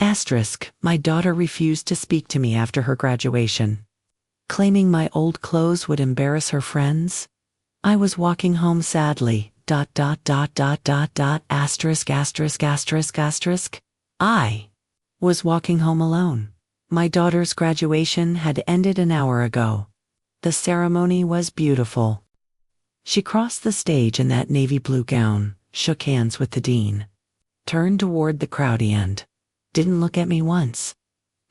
My daughter refused to speak to me after her graduation, claiming my old clothes would embarrass her friends. I was walking home sadly. I was walking home alone. My daughter's graduation had ended an hour ago. The ceremony was beautiful. She crossed the stage in that navy blue gown, shook hands with the dean, turned toward the crowdy end. Didn't look at me once.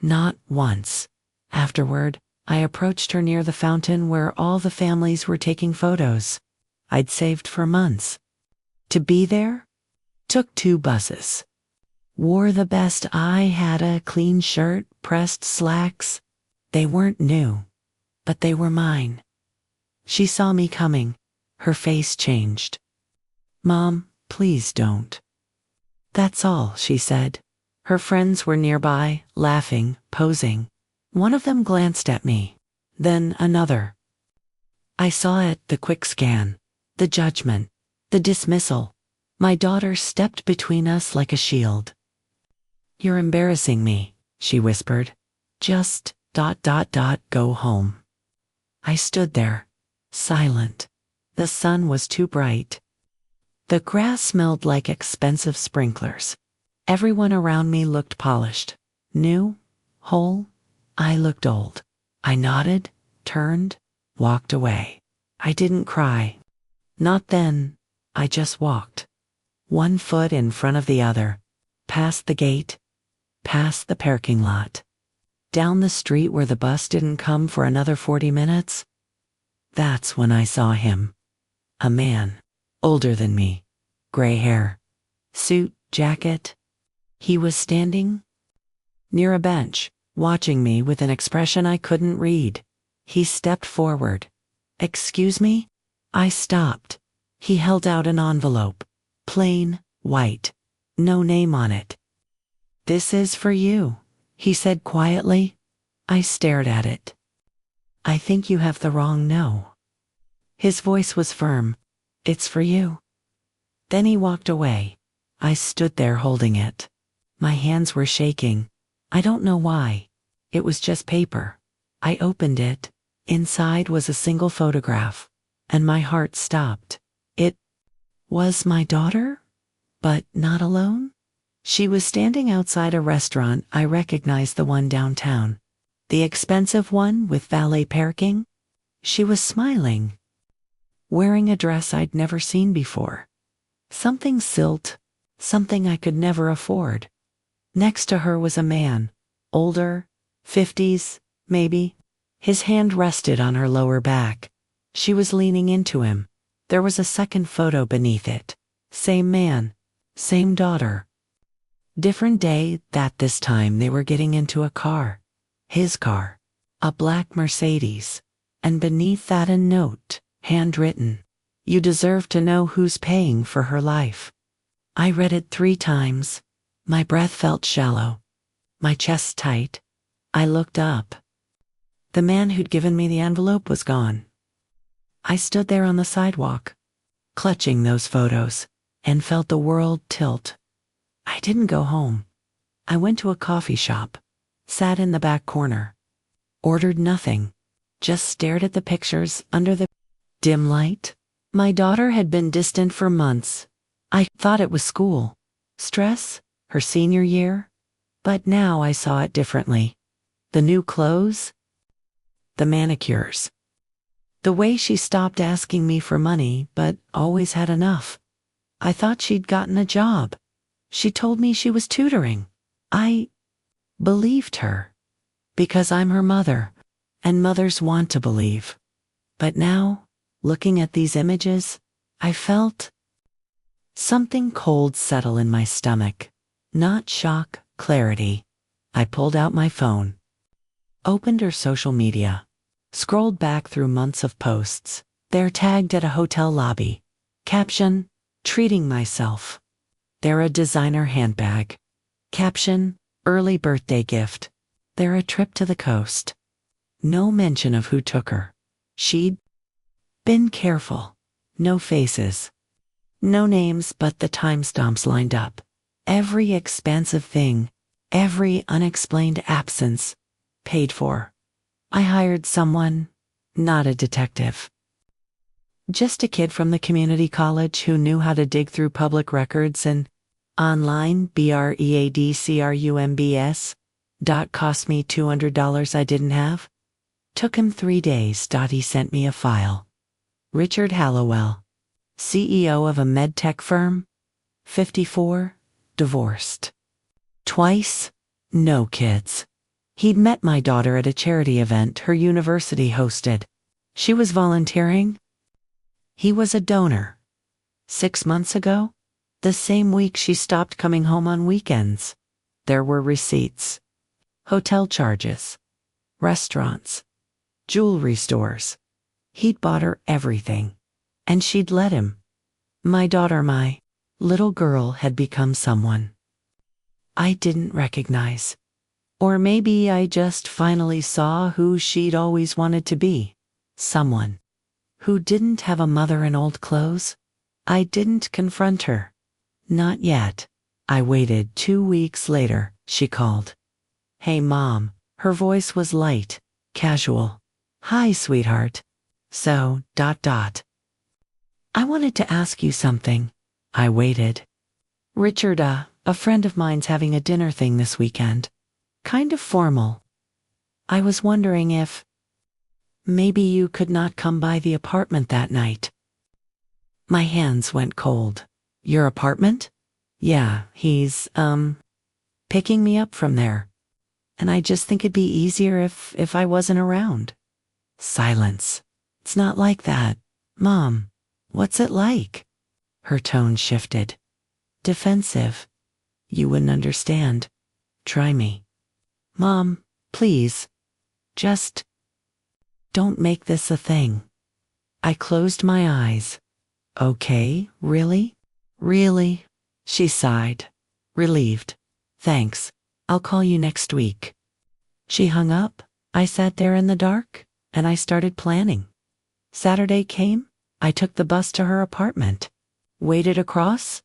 Not once. Afterward, I approached her near the fountain where all the families were taking photos. I'd saved for months to be there. Took 2 buses. Wore the best I had, a clean shirt, pressed slacks. They weren't new, but they were mine. She saw me coming. Her face changed. "Mom, please don't." "That's all," she said. Her friends were nearby, laughing, posing. One of them glanced at me, then another. I saw it, the quick scan, the judgment, the dismissal. My daughter stepped between us like a shield. "You're embarrassing me," she whispered. "Just ... go home." I stood there, silent. The sun was too bright. The grass smelled like expensive sprinklers. Everyone around me looked polished, new, whole. I looked old. I nodded, turned, walked away. I didn't cry. Not then. I just walked. One foot in front of the other. Past the gate. Past the parking lot. Down the street where the bus didn't come for another 40 minutes. That's when I saw him. A man. Older than me. Gray hair. Suit, jacket. He was standing near a bench, watching me with an expression I couldn't read. He stepped forward. "Excuse me?" I stopped. He held out an envelope. Plain, white. No name on it. "This is for you," he said quietly. I stared at it. "I think you have the wrong no." His voice was firm. "It's for you." Then he walked away. I stood there holding it. My hands were shaking. I don't know why. It was just paper. I opened it. Inside was a single photograph, and my heart stopped. It was my daughter, but not alone. She was standing outside a restaurant. I recognized the one downtown. The expensive one with valet parking. She was smiling, wearing a dress I'd never seen before. Something silt, something I could never afford. Next to her was a man, older, 50s, maybe. His hand rested on her lower back. She was leaning into him. There was a second photo beneath it. Same man, same daughter. Different day. This time they were getting into a car. His car. A black Mercedes. And beneath that a note, handwritten. "You deserve to know who's paying for her life." I read it 3 times. My breath felt shallow. My chest tight. I looked up. The man who'd given me the envelope was gone. I stood there on the sidewalk, clutching those photos, and felt the world tilt. I didn't go home. I went to a coffee shop, sat in the back corner, ordered nothing, just stared at the pictures under the dim light. My daughter had been distant for months. I thought it was school, stress, her senior year. But now I saw it differently. The new clothes, the manicures, the way she stopped asking me for money but always had enough. I thought she'd gotten a job. She told me she was tutoring. I believed her because I'm her mother, and mothers want to believe. But now, looking at these images, I felt something cold settle in my stomach. Not shock, clarity. I pulled out my phone, opened her social media, scrolled back through months of posts. They're tagged at a hotel lobby. Caption, "Treating myself." They're a designer handbag. Caption, "Early birthday gift." They're a trip to the coast. No mention of who took her. She'd been careful. No faces. No names, but the timestamps lined up. Every expansive thing. Every unexplained absence, paid for. I hired someone, not a detective. Just a kid from the community college who knew how to dig through public records and online BREADCRUMBS. Cost me $200 I didn't have. Took him 3 days. He sent me a file. Richard Hallowell, CEO of a medtech firm, 54, divorced. Twice, no kids. He'd met my daughter at a charity event her university hosted. She was volunteering. He was a donor. 6 months ago, the same week she stopped coming home on weekends, there were receipts. Hotel charges, restaurants, jewelry stores. He'd bought her everything, and she'd let him. My daughter, my little girl, had become someone I didn't recognize. Or maybe I just finally saw who she'd always wanted to be. Someone who didn't have a mother in old clothes. I didn't confront her. Not yet. I waited. 2 weeks later, she called. Hey, Mom. Her voice was light, casual. Hi, sweetheart. So, I wanted to ask you something. I waited. Richard, a friend of mine's having a dinner thing this weekend. Kind of formal. I was wondering if maybe you could not come by the apartment that night. My hands went cold. Your apartment? Yeah, he's, picking me up from there. And I just think it'd be easier if I wasn't around. Silence. It's not like that. Mom, what's it like? Her tone shifted. Defensive. You wouldn't understand. Try me. Mom, please. Just don't make this a thing. I closed my eyes. Okay, really? Really? She sighed. Relieved. Thanks. I'll call you next week. She hung up. I sat there in the dark, and I started planning. Saturday came. I took the bus to her apartment. Waited across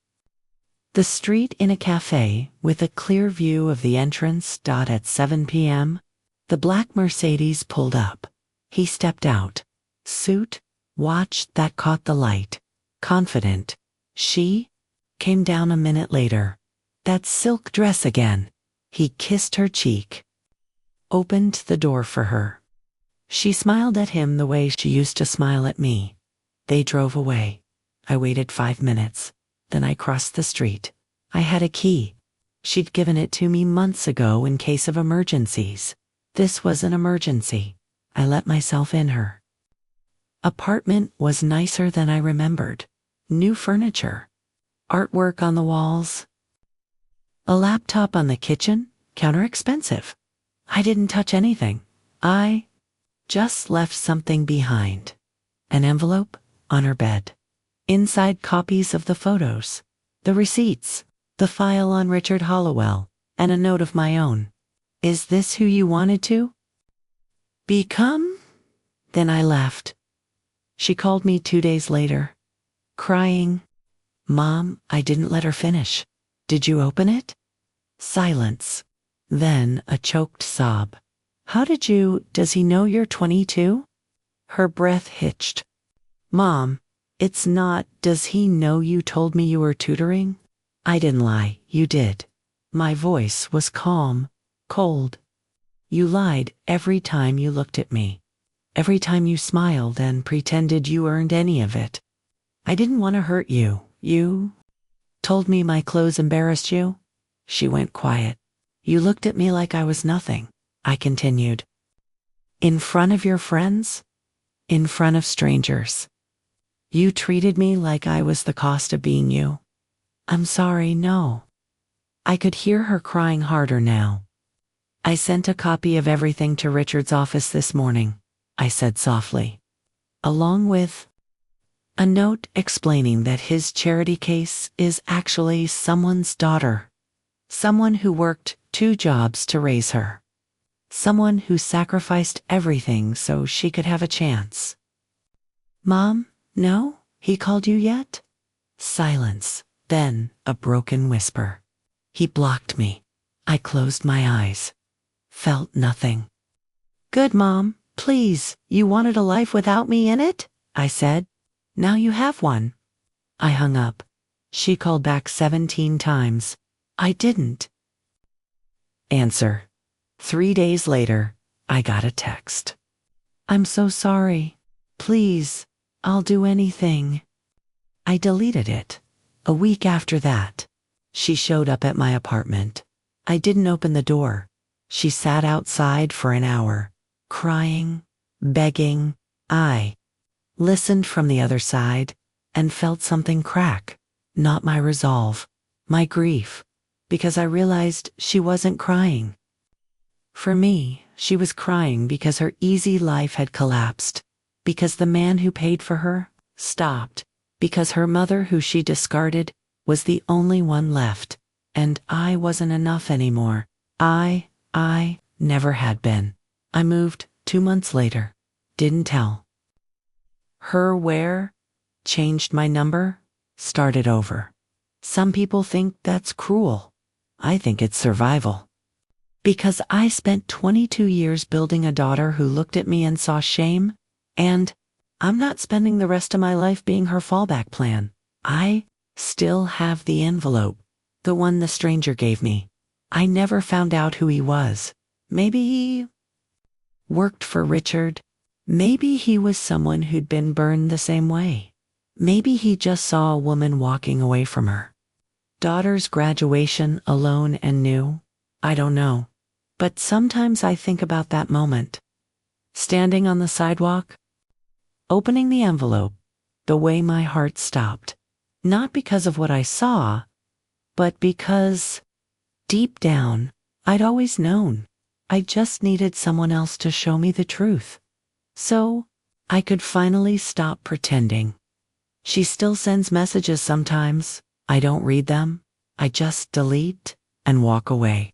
the street in a cafe with a clear view of the entrance. At 7 p.m., the black Mercedes pulled up. He stepped out. Suit, watch that caught the light. Confident. She came down a minute later. That silk dress again. He kissed her cheek. Opened the door for her. She smiled at him the way she used to smile at me. They drove away. I waited 5 minutes. Then I crossed the street. I had a key. She'd given it to me months ago in case of emergencies. This was an emergency. I let myself in her apartment was nicer than I remembered. New furniture. Artwork on the walls. A laptop on the kitchen counter. Expensive. I didn't touch anything. I just left something behind. An envelope on her bed. Inside, copies of the photos, the receipts, the file on Richard Hallowell, and a note of my own. Is this who you wanted to become? Then I left. She called me 2 days later, crying. Mom, I didn't let her finish. Did you open it? Silence. Then a choked sob. Does he know you're 22? Her breath hitched. Mom, it's not, does he know you told me you were tutoring? I didn't lie, you did. My voice was calm, cold. You lied every time you looked at me. Every time you smiled and pretended you earned any of it. I didn't want to hurt you. You told me my clothes embarrassed you. She went quiet. You looked at me like I was nothing. I continued. In front of your friends? In front of strangers. You treated me like I was the cost of being you. I'm sorry, no. I could hear her crying harder now. I sent a copy of everything to Richard's office this morning, I said softly. Along with a note explaining that his charity case is actually someone's daughter. Someone who worked 2 jobs to raise her. Someone who sacrificed everything so she could have a chance. Mom, no? He called you yet? Silence, then a broken whisper. He blocked me. I closed my eyes. Felt nothing. Good, Mom. Please, you wanted a life without me in it? I said. Now you have one. I hung up. She called back 17 times. I didn't answer. 3 days later, I got a text. I'm so sorry. Please, I'll do anything. I deleted it. A week after that, she showed up at my apartment. I didn't open the door. She sat outside for an hour, crying, begging. I listened from the other side and felt something crack. Not my resolve, my grief, because I realized she wasn't crying for me. She was crying because her easy life had collapsed, because the man who paid for her stopped, because her mother, who she discarded, was the only one left, and I wasn't enough anymore. I never had been. I moved 2 months later. Didn't tell her where. Changed my number. Started over. Some people think that's cruel. I think it's survival. Because I spent 22 years building a daughter who looked at me and saw shame, and I'm not spending the rest of my life being her fallback plan. I still have the envelope, the one the stranger gave me. I never found out who he was. Maybe he worked for Richard. Maybe he was someone who'd been burned the same way. Maybe he just saw a woman walking away from her daughter's graduation alone and knew. I don't know. But sometimes I think about that moment. Standing on the sidewalk, opening the envelope, the way my heart stopped. Not because of what I saw, but because, deep down, I'd always known. I just needed someone else to show me the truth, so I could finally stop pretending. She still sends messages sometimes. I don't read them. I just delete and walk away.